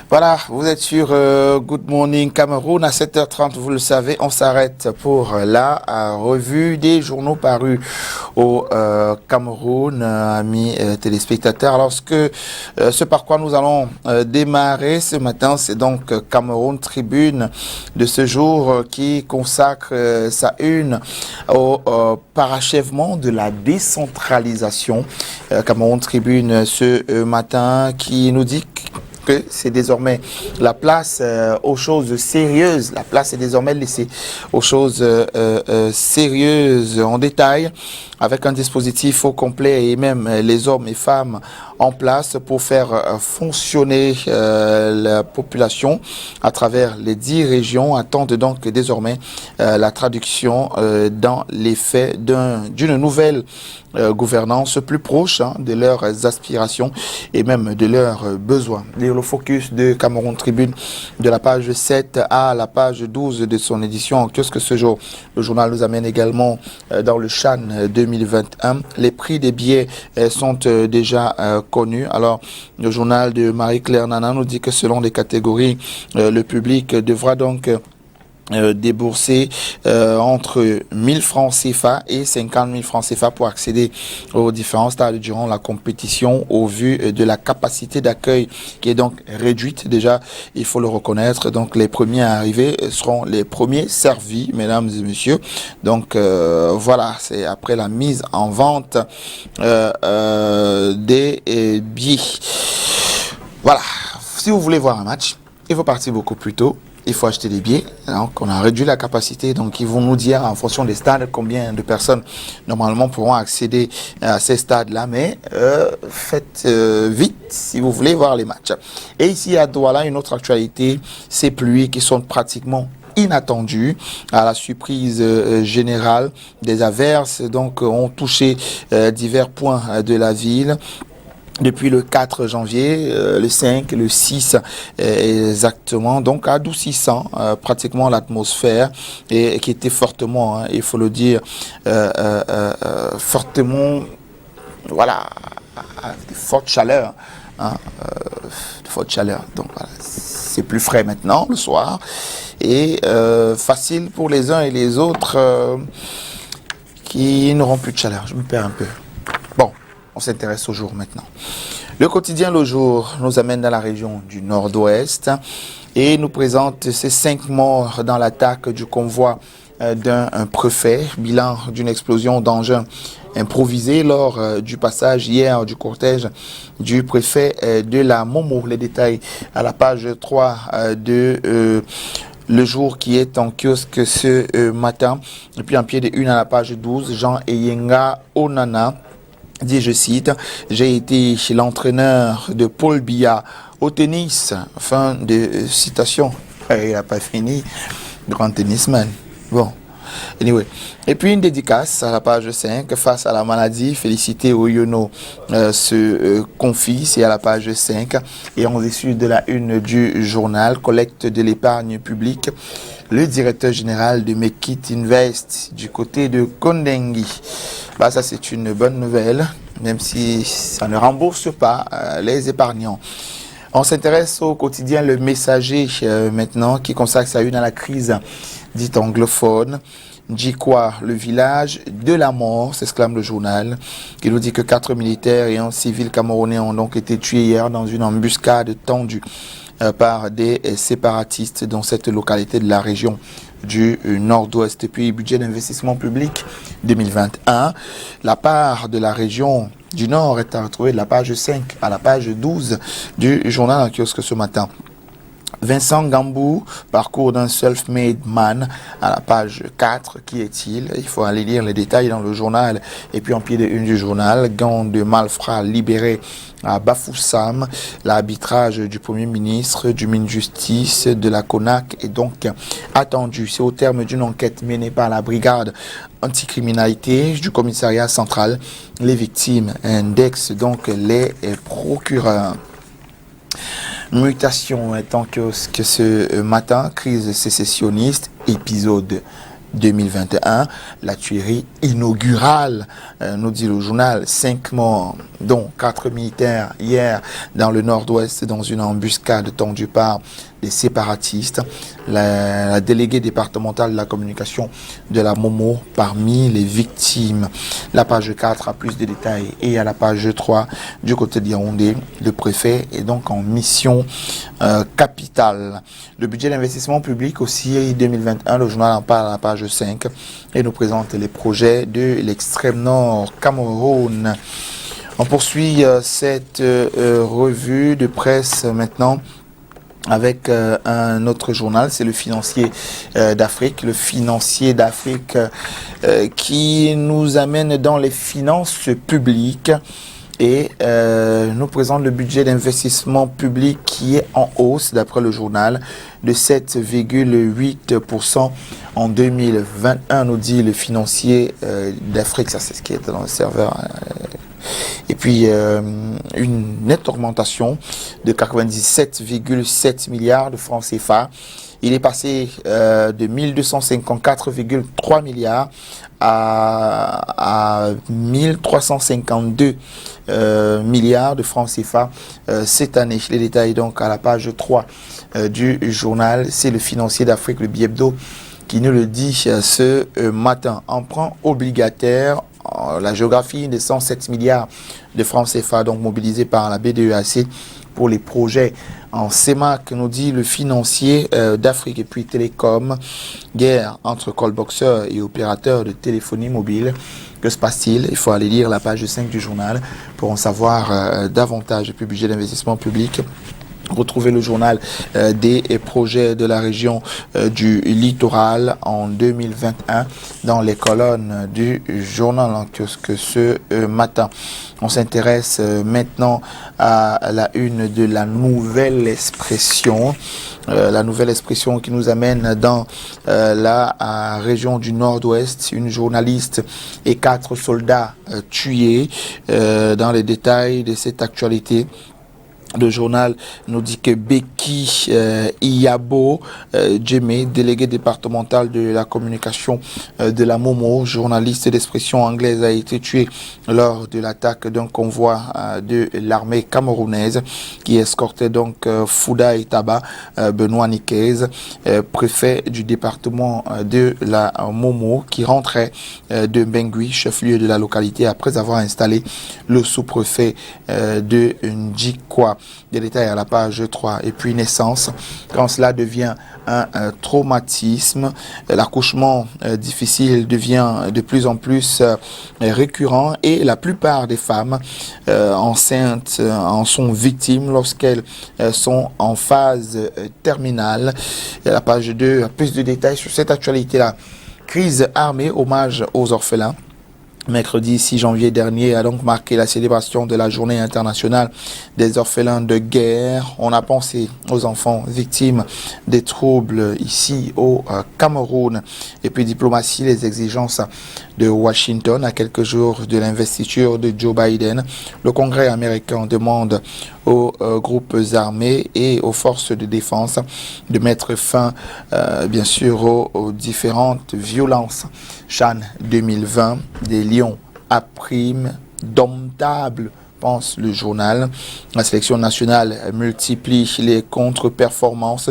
Voilà, vous êtes sur Good Morning Cameroun à 7h30, vous le savez, on s'arrête pour la revue des journaux parus au Cameroun, amis téléspectateurs. Alors ce par quoi nous allons démarrer ce matin, c'est donc Cameroun Tribune de ce jour qui consacre sa une au parachèvement de la décentralisation. Cameroun Tribune ce matin qui nous dit que c'est désormais la place aux choses sérieuses. La place est désormais laissée aux choses sérieuses en détail, avec un dispositif au complet et même les hommes et femmes en place pour faire fonctionner la population à travers les 10 régions, attendent donc désormais la traduction dans les faits d'une nouvelle gouvernance plus proche de leurs aspirations et même de leurs besoins. Le focus de Cameroun Tribune de la page 7 à la page 12 de son édition en kiosque ce jour. Le journal nous amène également dans le Chan 2021. Les prix des billets sont déjà connus. Alors, le journal de Marie-Claire Nana nous dit que selon les catégories, le public devra donc débourser entre 1000 francs CFA et 50 000 francs CFA pour accéder aux différents stades durant la compétition au vu de la capacité d'accueil qui est donc réduite. Déjà, il faut le reconnaître. Donc, les premiers arrivés seront les premiers servis, mesdames et messieurs. Donc, voilà, c'est après la mise en vente des billets. Voilà, si vous voulez voir un match, il faut partir beaucoup plus tôt. Il faut acheter des billets. Donc, on a réduit la capacité. Donc, ils vont nous dire en fonction des stades combien de personnes normalement pourront accéder à ces stades-là. Mais faites vite si vous voulez voir les matchs. Et ici à Douala, une autre actualité, ces pluies qui sont pratiquement inattendues à la surprise générale. Des averses donc ont touché divers points de la ville. Depuis le 4 janvier, le 5, le 6 exactement, donc adoucissant pratiquement l'atmosphère et qui était fortement, il faut le dire, fortement, voilà, de forte chaleur, de forte chaleur. Donc voilà, c'est plus frais maintenant le soir et facile pour les uns et les autres qui n'auront plus de chaleur. Je me perds un peu. Bon. On s'intéresse au jour maintenant. Le quotidien Le Jour nous amène dans la région du Nord-Ouest et nous présente ces 5 morts dans l'attaque du convoi d'un préfet, bilan d'une explosion d'engins improvisés lors du passage hier du cortège du préfet de la Momo. Les détails à la page 3 de Le Jour qui est en kiosque ce matin. Et puis en pied de une à la page 12, Jean Eyenga Onana dit, je cite, « J'ai été chez l'entraîneur de Paul Biya au tennis. » Fin de citation. Il n'a pas fini. Grand tennisman. Bon. Anyway. Et puis une dédicace à la page 5, face à la maladie, Félicité Oyono se confie, c'est à la page 5. Et on issu de la une du journal, collecte de l'épargne publique. Le directeur général de Mekit Invest du côté de Kondengi. Bah, ça, c'est une bonne nouvelle, même si ça ne rembourse pas les épargnants. On s'intéresse au quotidien Le Messager maintenant, qui consacre sa une à la crise dite anglophone. Djikwa, le village de la mort, s'exclame le journal, qui nous dit que 4 militaires et un civil camerounais ont donc été tués hier dans une embuscade tendue par des séparatistes dans cette localité de la région du Nord-Ouest. Et puis, budget d'investissement public 2021, la part de la région du Nord est à retrouver de la page 5 à la page 12 du journal en kiosque ce matin. Vincent Gambou, parcours d'un self-made man, à la page 4. Qui est-il? Il faut aller lire les détails dans le journal. Et puis en pied de une du journal, gang de malfrats libérés à Bafoussam. L'arbitrage du Premier ministre, du Min-Justice, de la CONAC est donc attendu. C'est au terme d'une enquête menée par la brigade anticriminalité du commissariat central. Les victimes indexent donc les procureurs. Mutation étant que ce matin, crise sécessionniste, épisode 2021, la tuerie inaugurale, nous dit le journal, 5 morts, dont 4 militaires hier dans le nord-ouest dans une embuscade tendue par des séparatistes. La déléguée départementale de la communication de la Momo parmi les victimes. La page 4 a plus de détails et à la page 3 du côté de Yaoundé, le préfet est donc en mission capitale. Le budget d'investissement public aussi 2021, le journal en parle à la page 5 et nous présente les projets de l'extrême nord Cameroun. On poursuit cette revue de presse maintenant avec un autre journal, c'est le Financier d'Afrique. Le Financier d'Afrique qui nous amène dans les finances publiques et nous présente le budget d'investissement public qui est en hausse, d'après le journal, de 7,8% en 2021, nous dit le Financier d'Afrique. Ça, c'est ce qui est dans le serveur. Et puis, une nette augmentation de 97,7 milliards de francs CFA. Il est passé de 1254,3 milliards à 1352 milliards de francs CFA cette année. Les détails donc à la page 3 du journal. C'est le Financier d'Afrique, le Biebdo, qui nous le dit ce matin. Emprunt obligataire, la géographie des 107 milliards de francs CFA donc mobilisés par la BDEAC pour les projets en CEMAC, nous dit le Financier d'Afrique. Et puis Télécom, guerre entre callboxeurs et opérateurs de téléphonie mobile. Que se passe-t-il? Il faut aller lire la page 5 du journal pour en savoir davantage. Et puis budget d'investissement public. Retrouvez le journal des projets de la région du littoral en 2021 dans les colonnes du journal en kiosque ce matin. On s'intéresse maintenant à la une de la Nouvelle Expression. La Nouvelle Expression qui nous amène dans la région du Nord-Ouest. Une journaliste et 4 soldats tués. Dans les détails de cette actualité, le journal nous dit que Becky Iyabo Djemé, délégué départemental de la communication de la Momo, journaliste d'expression anglaise, a été tué lors de l'attaque d'un convoi de l'armée camerounaise qui escortait donc Fouda Itaba Benoît Nikez, préfet du département de la Momo, qui rentrait de Bengui, chef-lieu de la localité, après avoir installé le sous-préfet de Ndjikwa. Des détails à la page 3. Et puis naissance, quand cela devient un traumatisme, l'accouchement difficile devient de plus en plus récurrent et la plupart des femmes enceintes en sont victimes lorsqu'elles sont en phase terminale. Et à la page 2, plus de détails sur cette actualité-là. Crise armée, hommage aux orphelins. Mercredi 6 janvier dernier a donc marqué la célébration de la journée internationale des orphelins de guerre. On a pensé aux enfants victimes des troubles ici au Cameroun. Et puis diplomatie, les exigences de Washington à quelques jours de l'investiture de Joe Biden. Le Congrès américain demande aux groupes armés et aux forces de défense de mettre fin bien sûr aux différentes violences. Chan 2020, des lions à prime domptable, pense le journal. La sélection nationale multiplie les contre-performances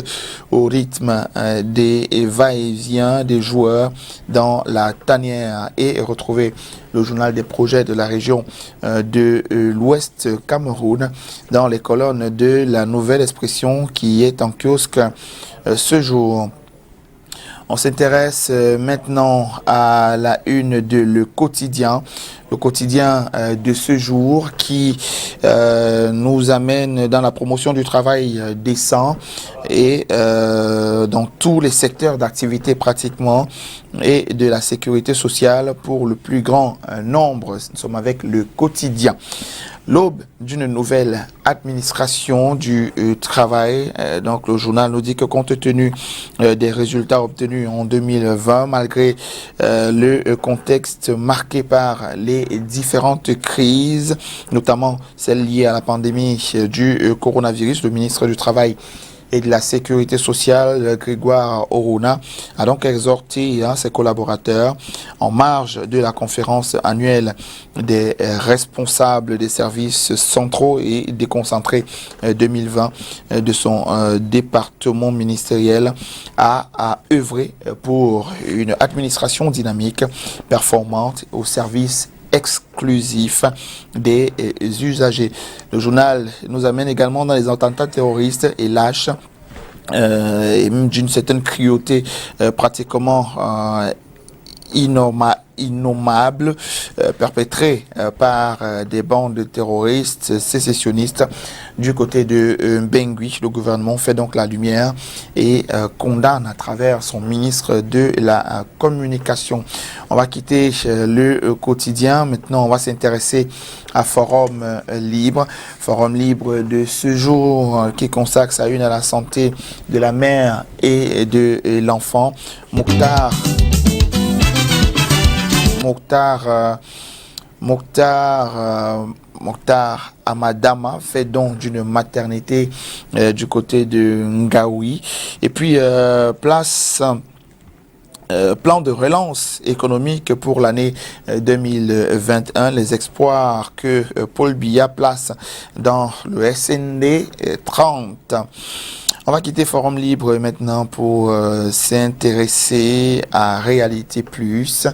au rythme des va-et-vient des joueurs dans la tanière. Et retrouver le journal des projets de la région de l'Ouest Cameroun dans les colonnes de la Nouvelle Expression qui est en kiosque ce jour. On s'intéresse maintenant à la une de Le Quotidien. Le quotidien de ce jour qui nous amène dans la promotion du travail décent et dans tous les secteurs d'activité pratiquement et de la sécurité sociale pour le plus grand nombre. Nous sommes avec Le Quotidien. L'aube d'une nouvelle administration du travail. Donc le journal nous dit que compte tenu des résultats obtenus en 2020, malgré le contexte marqué par les différentes crises, notamment celle liée à la pandémie du coronavirus, le ministre du Travail et de la sécurité sociale, Grégoire Oruna, a donc exhorté ses collaborateurs en marge de la conférence annuelle des responsables des services centraux et déconcentrés 2020 de son département ministériel à œuvrer pour une administration dynamique, performante au service exclusif des usagers. Le journal nous amène également dans les attentats terroristes et lâches et même d'une certaine cruauté pratiquement innommable perpétré par des bandes terroristes sécessionnistes du côté de Bangui. Le gouvernement fait donc la lumière et condamne à travers son ministre de la communication. On va quitter le quotidien. Maintenant, on va s'intéresser à Forum Libre. Forum Libre de ce jour qui consacre sa une à la santé de la mère et de l'enfant. Mokhtar Amadama fait don d'une maternité du côté de Ngaoui. Et puis, plan de relance économique pour l'année 2021, les espoirs que Paul Biya place dans le SND 30. On va quitter Forum Libre maintenant pour s'intéresser à Réalité Plus,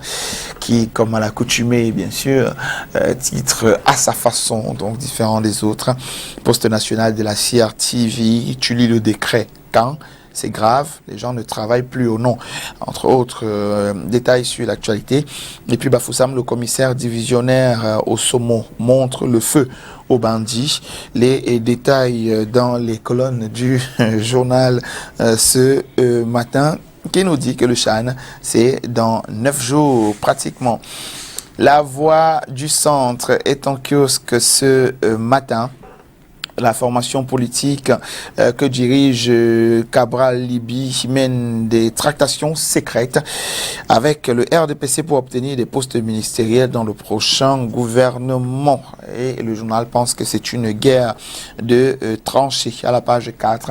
qui, comme à l'accoutumée, bien sûr, titre à sa façon, donc différent des autres. Poste national de la CRTV, tu lis le décret quand? C'est grave, les gens ne travaillent plus au nom. Entre autres détails sur l'actualité. Et puis Bafoussam, le commissaire divisionnaire au Somo, montre le feu aux bandits. Les détails dans les colonnes du journal ce matin, qui nous dit que le Chan, c'est dans 9 jours pratiquement. La voix du centre est en kiosque ce matin. La formation politique que dirige Cabral Libi mène des tractations secrètes avec le RDPC pour obtenir des postes ministériels dans le prochain gouvernement. Et le journal pense que c'est une guerre de tranchées. À la page 4,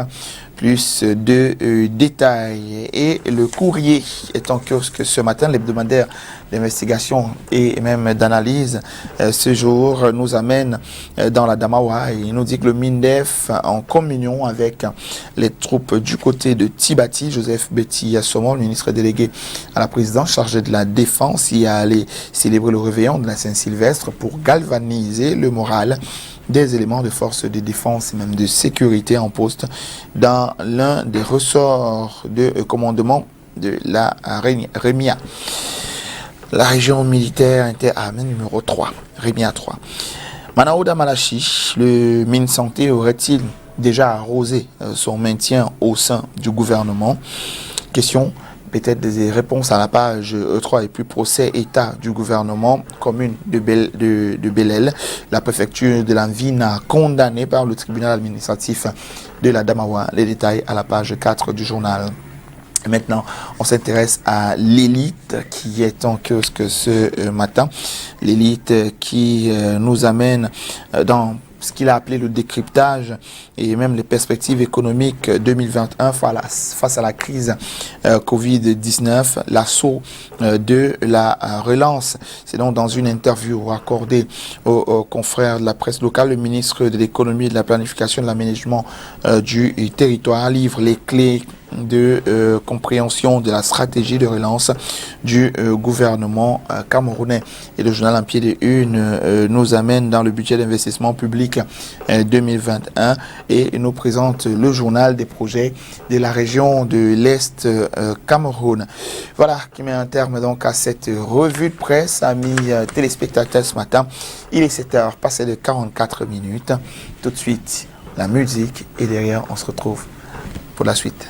plus de détails. Et le courrier est en kiosque ce matin, l'hebdomadaire d'investigation et même d'analyse. Ce jour nous amène dans la Damawa et il nous dit que le MINDEF, en communion avec les troupes du côté de Tibati, Joseph Betty Assomo, le ministre délégué à la présidence chargé de la défense, y a allé célébrer le réveillon de la Saint-Sylvestre pour galvaniser le moral des éléments de force de défense et même de sécurité en poste dans l'un des ressorts de commandement de la Rémia. La région militaire interarmée numéro 3, Rémia 3. Manaouda Malachi, le ministre Santé aurait-il déjà arrosé son maintien au sein du gouvernement? Question, peut-être des réponses à la page E3 et puis procès état du gouvernement, commune de Bellel, la préfecture de l'Anvina condamnée par le tribunal administratif de la Damawa. Les détails à la page 4 du journal. Maintenant, on s'intéresse à l'élite qui est en kiosque ce matin. L'élite qui nous amène dans ce qu'il a appelé le décryptage et même les perspectives économiques 2021 face à la crise Covid-19, l'assaut de la relance. C'est donc dans une interview accordée aux confrères de la presse locale, le ministre de l'économie, de la planification et de l'aménagement du territoire livre les clés de compréhension de la stratégie de relance du gouvernement camerounais. Et le journal en pied de une nous amène dans le budget d'investissement public 2021 et nous présente le journal des projets de la région de l'Est Cameroun. Voilà qui met un terme donc à cette revue de presse, amis téléspectateurs ce matin. Il est 7h, passé de 44 minutes. Tout de suite, la musique et derrière, on se retrouve pour la suite.